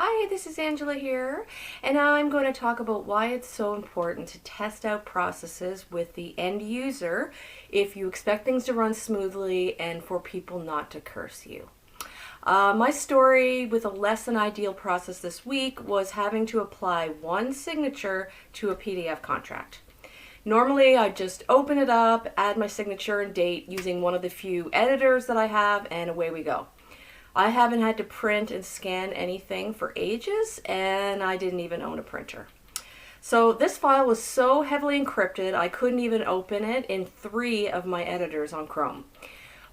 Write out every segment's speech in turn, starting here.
Hi, this is Angela here, and I'm going to talk about why it's so important to test out processes with the end user if you expect things to run smoothly and for people not to curse you. My story with a less than ideal process this week was having to apply one signature to a PDF contract. Normally, I just open it up, add my signature and date using one of the few editors that I have, and away we go. I haven't had to print and scan anything for ages, and I didn't even own a printer. So this file was so heavily encrypted, I couldn't even open it in 3 of my editors on Chrome.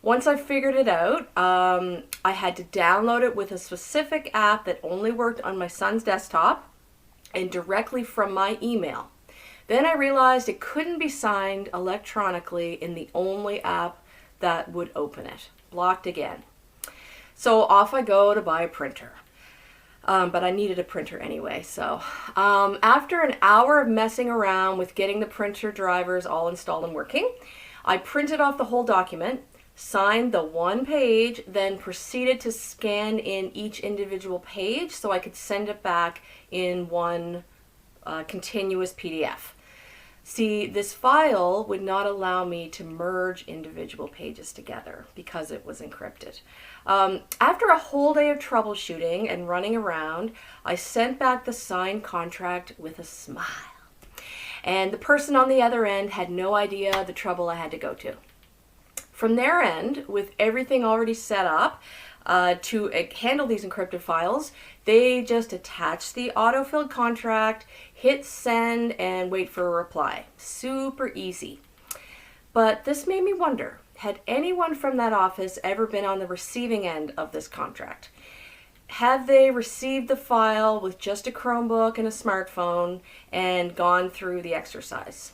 Once I figured it out, I had to download it with a specific app that only worked on my son's desktop and directly from my email. Then I realized it couldn't be signed electronically in the only app that would open it. Blocked again. So off I go to buy a printer. But I needed a printer anyway. So after an hour of messing around with getting the printer drivers all installed and working, I printed off the whole document, signed the one page, then proceeded to scan in each individual page so I could send it back in one continuous PDF. See, this file would not allow me to merge individual pages together because it was encrypted. After a whole day of troubleshooting and running around, I sent back the signed contract with a smile. And the person on the other end had no idea the trouble I had to go to. From their end, with everything already set up to handle these encrypted files, they just attach the autofilled contract, hit send, and wait for a reply. Super easy. But this made me wonder, had anyone from that office ever been on the receiving end of this contract? Have they received the file with just a Chromebook and a smartphone and gone through the exercise?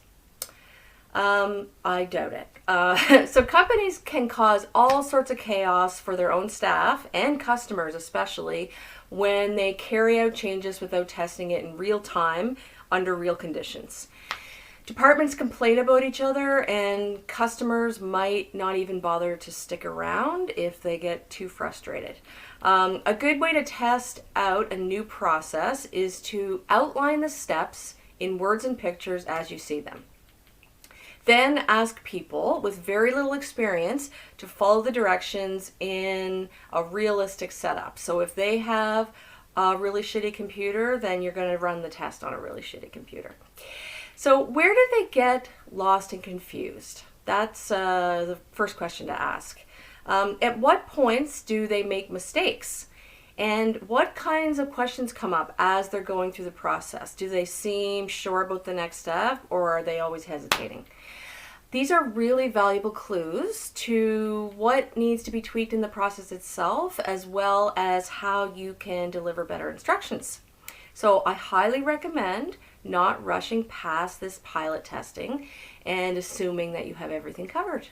I doubt it. So companies can cause all sorts of chaos for their own staff and customers especially when they carry out changes without testing it in real time under real conditions. Departments complain about each other and customers might not even bother to stick around if they get too frustrated. A good way to test out a new process is to outline the steps in words and pictures as you see them. Then ask people with very little experience to follow the directions in a realistic setup. So if they have a really shitty computer, then you're going to run the test on a really shitty computer. So where do they get lost and confused? That's the first question to ask. At what points do they make mistakes? And what kinds of questions come up as they're going through the process? Do they seem sure about the next step, or are they always hesitating? These are really valuable clues to what needs to be tweaked in the process itself, as well as how you can deliver better instructions. So I highly recommend not rushing past this pilot testing and assuming that you have everything covered.